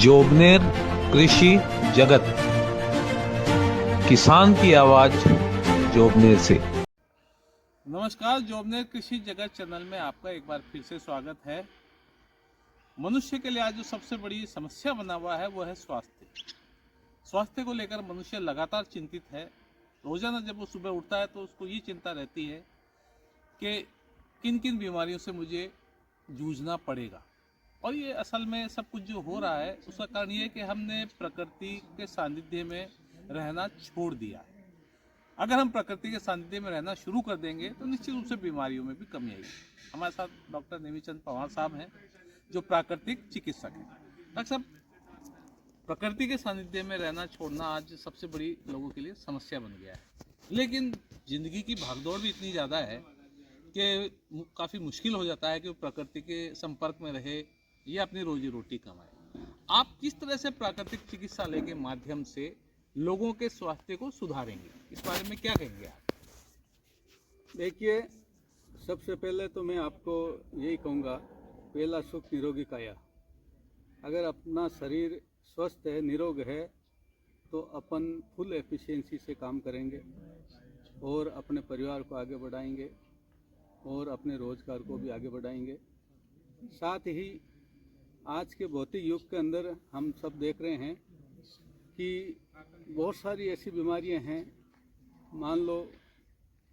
जोबनेर कृषि जगत, किसान की आवाज जोबनेर से। नमस्कार, जोबनेर कृषि जगत चैनल में आपका एक बार फिर से स्वागत है। मनुष्य के लिए आज जो सबसे बड़ी समस्या बना हुआ है वो है स्वास्थ्य। स्वास्थ्य को लेकर मनुष्य लगातार चिंतित है। रोजाना जब वो सुबह उठता है तो उसको ये चिंता रहती है कि किन किन बीमारियों से मुझे जूझना पड़ेगा। और ये असल में सब कुछ जो हो रहा है उसका कारण ये है कि हमने प्रकृति के सानिध्य में रहना छोड़ दिया है। अगर हम प्रकृति के सानिध्य में रहना शुरू कर देंगे तो निश्चित रूप से बीमारियों में भी कमी आएगी। हमारे साथ डॉक्टर नेमीचंद पवार साहब हैं जो प्राकृतिक चिकित्सक हैं। डॉक्टर साहब, प्रकृति के सानिध्य में रहना छोड़ना आज सबसे बड़ी लोगों के लिए समस्या बन गया है। लेकिन जिंदगी की भागदौड़ भी इतनी ज़्यादा है कि काफ़ी मुश्किल हो जाता है कि वो प्रकृति के संपर्क में रहे या अपनी रोजी रोटी कमाए। आप किस तरह से प्राकृतिक चिकित्सालय के माध्यम से लोगों के स्वास्थ्य को सुधारेंगे, इस बारे में क्या कहेंगे आप? देखिए, सबसे पहले तो मैं आपको यही कहूँगा, पहला सुख निरोगी काया। अगर अपना शरीर स्वस्थ है, निरोग है, तो अपन फुल एफिशिएंसी से काम करेंगे और अपने परिवार को आगे बढ़ाएंगे और अपने रोजगार को भी आगे बढ़ाएंगे। साथ ही आज के भौतिक युग के अंदर हम सब देख रहे हैं कि बहुत सारी ऐसी बीमारियां हैं। मान लो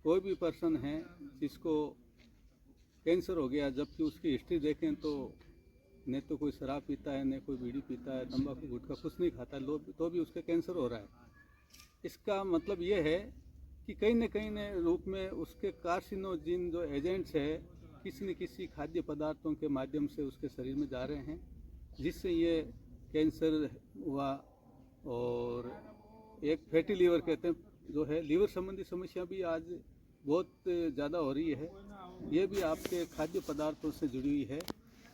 कोई भी पर्सन है जिसको कैंसर हो गया, जबकि उसकी हिस्ट्री देखें तो न तो कोई शराब पीता है, न कोई बीड़ी पीता है, तंबाकू गुटखा कुछ नहीं खाता, तो भी उसका कैंसर हो रहा है। इसका मतलब ये है कि कहीं न रूप में उसके कार्सिनोजिन जो एजेंट्स है किसी न किसी खाद्य पदार्थों के माध्यम से उसके शरीर में जा रहे हैं, जिससे ये कैंसर हुआ। और एक फैटी लीवर कहते हैं जो है, लीवर संबंधी समस्या भी आज बहुत ज़्यादा हो रही है। ये भी आपके खाद्य पदार्थों से जुड़ी हुई है।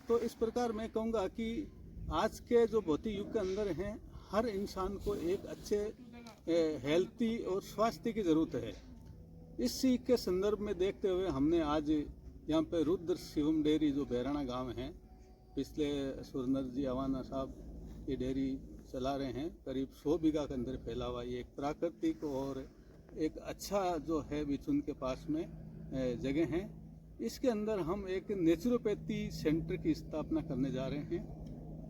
तो इस प्रकार मैं कहूँगा कि आज के जो भौतिक युग के अंदर हैं, हर इंसान को एक अच्छे हेल्थी और स्वास्थ्य की ज़रूरत है। इसी के संदर्भ में देखते हुए हमने आज यहाँ पे रुद्र शिवम डेयरी जो बहराना गांव है, पिछले सुरनर जी अवाना साहब ये डेयरी चला रहे हैं। करीब 100 बीघा के अंदर फैला हुआ ये एक प्राकृतिक और एक अच्छा जो है बिचुन के पास में जगह है। इसके अंदर हम एक नेचुरोपैथी सेंटर की स्थापना करने जा रहे हैं,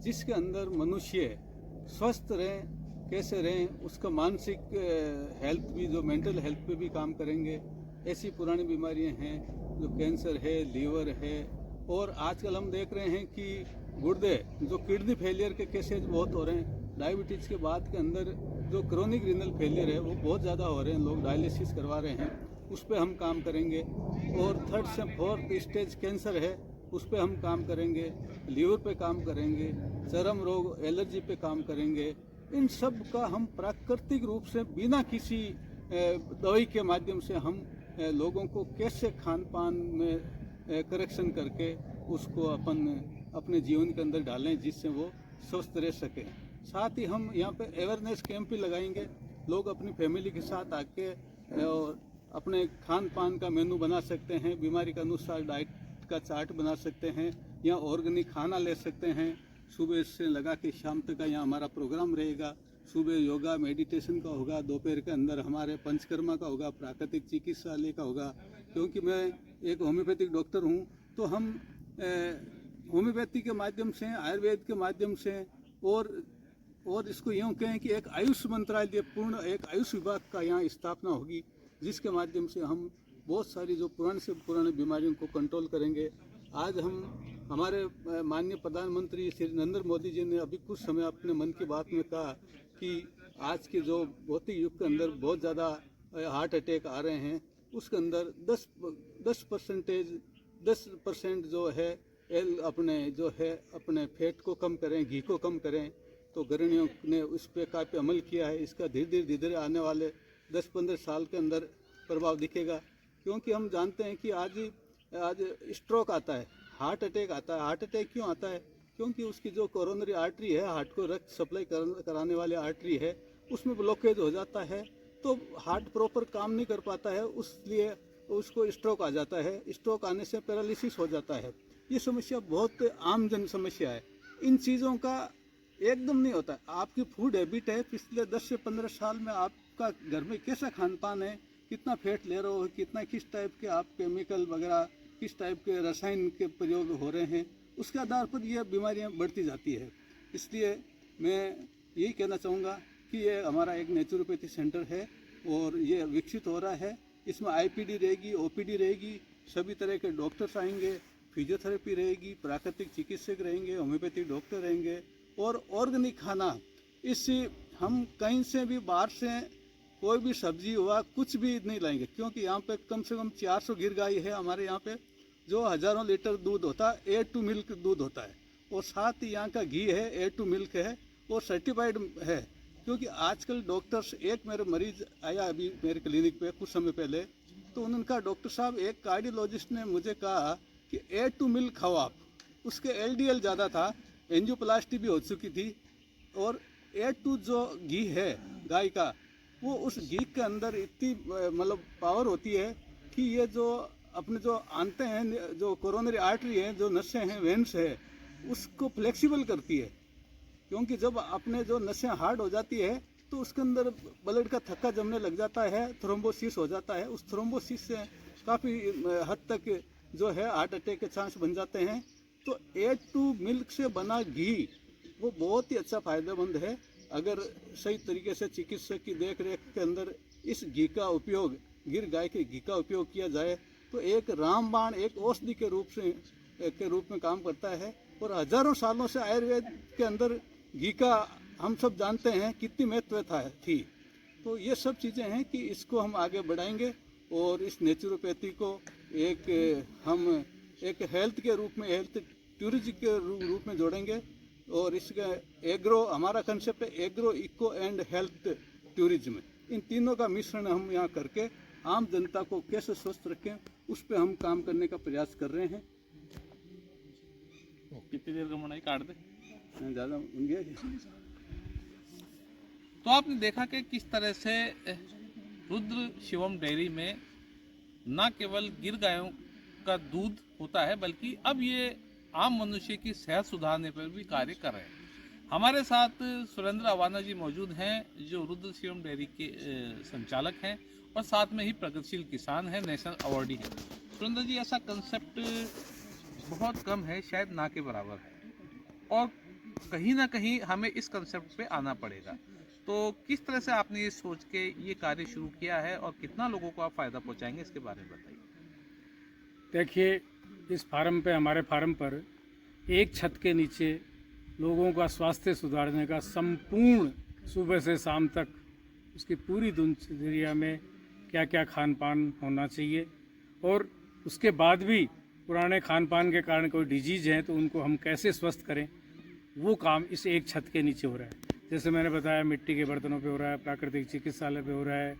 जिसके अंदर मनुष्य स्वस्थ रहें, कैसे रहें, उसका मानसिक हेल्थ भी, जो मेंटल हेल्थ पे भी काम करेंगे। ऐसी पुरानी बीमारियां हैं जो कैंसर है, लीवर है, और आजकल हम देख रहे हैं कि गुर्दे जो किडनी फेलियर के केसेज बहुत हो रहे हैं। डायबिटीज़ के बाद के अंदर जो क्रोनिक रीनल फेलियर है वो बहुत ज़्यादा हो रहे हैं, लोग डायलिसिस करवा रहे हैं, उस पर हम काम करेंगे। और 3rd से 4th स्टेज कैंसर है, उस पर हम काम करेंगे, लीवर पे काम करेंगे, चर्म रोग, एलर्जी पे काम करेंगे। इन सब का हम प्राकृतिक रूप से बिना किसी दवाई के माध्यम से हम लोगों को कैसे खान पान में करेक्शन करके उसको अपन अपने जीवन के अंदर डालें, जिससे वो स्वस्थ रह सकें। साथ ही हम यहाँ पे अवेयरनेस कैंप भी लगाएंगे। लोग अपनी फैमिली के साथ आके और अपने खान पान का मेनू बना सकते हैं, बीमारी के अनुसार डाइट का चार्ट बना सकते हैं, या ऑर्गेनिक खाना ले सकते हैं। सुबह से लगा के शाम तक का यहाँ हमारा प्रोग्राम रहेगा। सुबह योगा मेडिटेशन का होगा, दोपहर के अंदर हमारे पंचकर्मा का होगा, प्राकृतिक चिकित्सालय का होगा। क्योंकि मैं एक होम्योपैथिक डॉक्टर हूँ, तो हम होम्योपैथी के माध्यम से, आयुर्वेद के माध्यम से, और इसको यूँ कहें कि एक आयुष मंत्रालय, पूर्ण एक आयुष विभाग का यहाँ स्थापना होगी, जिसके माध्यम से हम बहुत सारी जो पुराने से पुरानी बीमारियों को कंट्रोल करेंगे। आज हम हमारे माननीय प्रधानमंत्री श्री नरेंद्र मोदी जी ने अभी कुछ समय अपने मन की बात में कहा कि आज के जो भौतिक युग के अंदर बहुत ज़्यादा हार्ट अटैक आ रहे हैं, उसके अंदर 10% जो है अपने फैट को कम करें, घी को कम करें। तो गृहिणियों ने उस पर काफ़ी अमल किया है। इसका धीरे धीरे आने वाले 10-15 साल के अंदर प्रभाव दिखेगा। क्योंकि हम जानते हैं कि आज स्ट्रोक आता है, हार्ट अटैक आता है। हार्ट अटैक क्यों आता है? क्योंकि उसकी जो कोरोनरी आर्टरी है, हार्ट को रक्त सप्लाई कराने वाली आर्टरी है, उसमें ब्लॉकेज हो जाता है, तो हार्ट प्रॉपर काम नहीं कर पाता है, उसलिए उसको स्ट्रोक आ जाता है। स्ट्रोक आने से पैरालिसिस हो जाता है। ये समस्या बहुत आम जन समस्या है। इन चीज़ों का एकदम नहीं होता। आपकी फूड हैबिट है, पिछले 10 से 15 साल में आपका घर में कैसा खान पान है, कितना फैट ले रहे हो, कितना किस टाइप के आप केमिकल वगैरह, किस टाइप के रसायन के प्रयोग हो रहे हैं, उसके आधार पर ये बीमारियां बढ़ती जाती है। इसलिए मैं यही कहना चाहूँगा कि ये हमारा एक नेचुरोपैथी सेंटर है और ये विकसित हो रहा है। इसमें आईपीडी रहेगी, ओपीडी रहेगी, सभी तरह के डॉक्टर्स आएंगे, फिजियोथेरेपी रहेगी, प्राकृतिक चिकित्सक रहेंगे, होम्योपैथिक डॉक्टर रहेंगे और ऑर्गेनिक खाना। इससे हम कहीं से भी बाहर से कोई भी सब्जी हुआ कुछ भी नहीं लाएंगे, क्योंकि यहाँ पे कम से कम 400 गिर गाय है हमारे यहाँ पे, जो हज़ारों लीटर दूध होता है, A2 मिल्क दूध होता है। और साथ ही यहाँ का घी है, A2 मिल्क है और सर्टिफाइड है। क्योंकि आजकल डॉक्टर्स, एक मेरे मरीज आया अभी मेरे क्लिनिक पे कुछ समय पहले, तो उनका डॉक्टर साहब, एक कार्डियोलॉजिस्ट ने मुझे कहा कि A2 मिल्क खाओ आप। उसके LDL ज़्यादा था, एंजियोप्लास्टी भी हो चुकी थी, और A2 जो घी है गाय का, वो उस घी के अंदर इतनी मतलब पावर होती है कि ये जो अपने जो आंते हैं, जो कोरोनरी आर्टरी है, जो नसें हैं, वेन्स है, उसको फ्लेक्सिबल करती है। क्योंकि जब अपने जो नसें हार्ड हो जाती है तो उसके अंदर ब्लड का थक्का जमने लग जाता है, थ्रोम्बोसिस हो जाता है। उस थ्रोम्बोसिस से काफ़ी हद तक जो है हार्ट अटैक के चांस बन जाते हैं। तो A2 मिल्क से बना घी वो बहुत ही अच्छा फ़ायदेमंद है। अगर सही तरीके से चिकित्सक की देख रेख के अंदर इस घी का उपयोग, गिर गाय के घी का उपयोग किया जाए तो एक रामबाण, एक औषधि के रूप में काम करता है। और हजारों सालों से आयुर्वेद के अंदर घी का हम सब जानते हैं कितनी महत्वता थी। तो ये सब चीज़ें हैं कि इसको हम आगे बढ़ाएंगे और इस नेचुरोपैथी को हम एक हेल्थ के रूप में, हेल्थ टूरिज्म के रूप में जोड़ेंगे। और इसका एग्रो, हमारा कंसेप्ट है agro, eco and health tourism. इन तीनों का मिश्रण हम यहाँ करके आम जनता को कैसे स्वस्थ रखें, उस पर हम काम करने का प्रयास कर रहे हैं। कितनी देर का मनाई काट दे, ज़्यादा बन गया। तो आपने देखा कि किस तरह से रुद्र शिवम डेयरी में न केवल गिर गायों का दूध होता है, बल्कि अब ये आम मनुष्य की सेहत सुधारने पर भी कार्य कर रहे हैं। हमारे साथ सुरेंद्र अवाना जी मौजूद हैं, जो रुद्र शिवम डेयरी के संचालक हैं और साथ में ही प्रगतिशील किसान हैं, नेशनल अवार्डी हैं। सुरेंद्र जी, ऐसा कंसेप्ट बहुत कम है, शायद ना के बराबर है, और कहीं ना कहीं हमें इस कंसेप्ट पे आना पड़ेगा। तो किस तरह से आपने ये सोच के ये कार्य शुरू किया है और कितना लोगों को आप फ़ायदा पहुंचाएंगे, इसके बारे में बताइए। देखिए, इस फार्म पे, हमारे फार्म पर एक छत के नीचे लोगों का स्वास्थ्य सुधारने का संपूर्ण, सुबह से शाम तक उसकी पूरी दिनचर्या में क्या क्या खान पान होना चाहिए, और उसके बाद भी पुराने खान पान के कारण कोई डिजीज है तो उनको हम कैसे स्वस्थ करें, वो काम इस एक छत के नीचे हो रहा है। जैसे मैंने बताया, मिट्टी के बर्तनों पे हो रहा है, प्राकृतिक चिकित्सालय पे हो रहा है,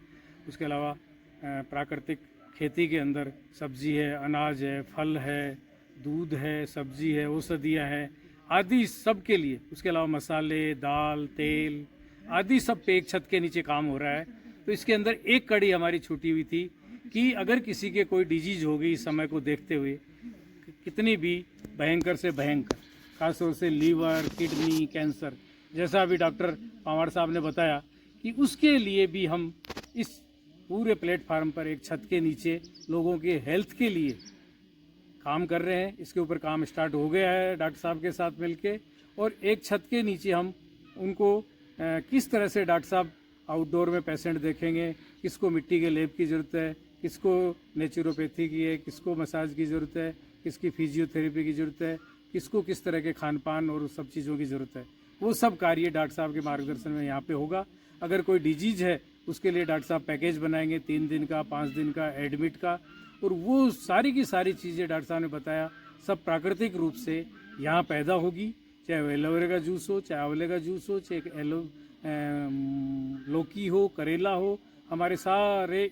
उसके अलावा प्राकृतिक खेती के अंदर सब्जी है, अनाज है, फल है, दूध है, सब्जी है, औषधियाँ हैं आदि, सब के लिए। उसके अलावा मसाले, दाल, तेल आदि सब पे एक छत के नीचे काम हो रहा है। तो इसके अंदर एक कड़ी हमारी छूटी हुई थी कि अगर किसी के कोई डिजीज हो गई इस समय को देखते हुए, कितनी भी भयंकर से भयंकर, खासतौर से लीवर, किडनी, कैंसर, जैसा अभी डॉक्टर पंवार साहब ने बताया, कि उसके लिए भी हम इस पूरे प्लेटफार्म पर एक छत के नीचे लोगों के हेल्थ के लिए काम कर रहे हैं। इसके ऊपर काम स्टार्ट हो गया है डॉक्टर साहब के साथ मिलके, और एक छत के नीचे हम उनको किस तरह से डॉक्टर साहब आउटडोर में पेशेंट देखेंगे, किसको मिट्टी के लेप की ज़रूरत है, किसको नेचुरोपैथी की है, किसको मसाज की ज़रूरत है, किसकी फिजियोथेरेपी की ज़रूरत है, किसको किस तरह के खान पान और सब चीज़ों की ज़रूरत है, वो सब कार्य डॉक्टर साहब के मार्गदर्शन में यहाँ पे होगा। अगर कोई डिजीज़ है उसके लिए डॉक्टर साहब पैकेज बनाएंगे, 3 दिन का, 5 दिन का, एडमिट का, और वो सारी की सारी चीज़ें डॉक्टर साहब ने बताया सब प्राकृतिक रूप से यहाँ पैदा होगी। चाहे एलोवेरा का जूस हो, चाहे आंवले का जूस हो, चाहे लौकी हो, करेला हो, हमारे सारे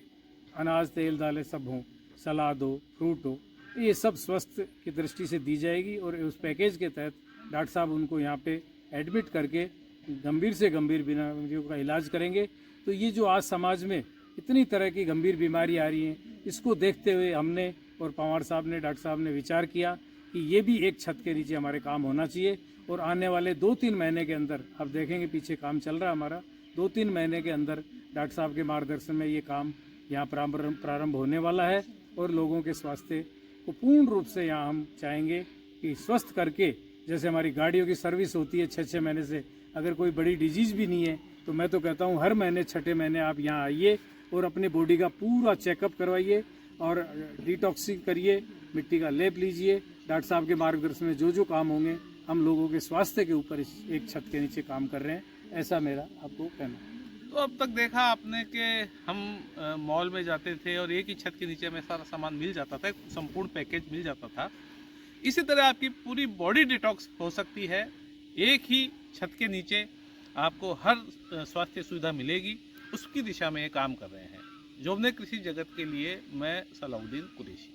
अनाज, तेल, दालें सब हों, सलाद हो, फ्रूट हो, ये सब स्वस्थ की दृष्टि से दी जाएगी। और उस पैकेज के तहत डॉक्टर साहब उनको यहाँ पे एडमिट करके गंभीर से गंभीर बीमारियों का इलाज करेंगे। तो ये जो आज समाज में इतनी तरह की गंभीर बीमारी आ रही हैं, इसको देखते हुए हमने और पंवार साहब ने, डॉक्टर साहब ने विचार किया कि ये भी एक छत के नीचे हमारे काम होना चाहिए। और आने वाले 2-3 महीने के अंदर, आप देखेंगे पीछे काम चल रहा है हमारा, 2-3 महीने के अंदर डॉक्टर साहब के मार्गदर्शन में ये काम यहाँ प्रारंभ होने वाला है। और लोगों के स्वास्थ्य को पूर्ण रूप से यहाँ हम चाहेंगे कि स्वस्थ करके, जैसे हमारी गाड़ियों की सर्विस होती है 6-6 महीने से, अगर कोई बड़ी डिजीज़ भी नहीं है तो मैं तो कहता हूँ हर महीने 6ठे महीने आप यहाँ आइए और अपने बॉडी का पूरा चेकअप करवाइए और डिटॉक्सिंग करिए, मिट्टी का लेप लीजिए। डॉक्टर साहब के मार्गदर्शन में जो जो काम होंगे, हम लोगों के स्वास्थ्य के ऊपर इस एक छत के नीचे काम कर रहे हैं, ऐसा मेरा आपको कहना है। तो अब तक देखा आपने कि हम मॉल में जाते थे और एक ही छत के नीचे हमें सारा सामान मिल जाता था, एक संपूर्ण पैकेज मिल जाता था। इसी तरह आपकी पूरी बॉडी डिटॉक्स हो सकती है, एक ही छत के नीचे आपको हर स्वास्थ्य सुविधा मिलेगी, उसकी दिशा में ये काम कर रहे हैं। जोबनेर कृषि जगत के लिए मैं सलाउद्दीन कुरैशी।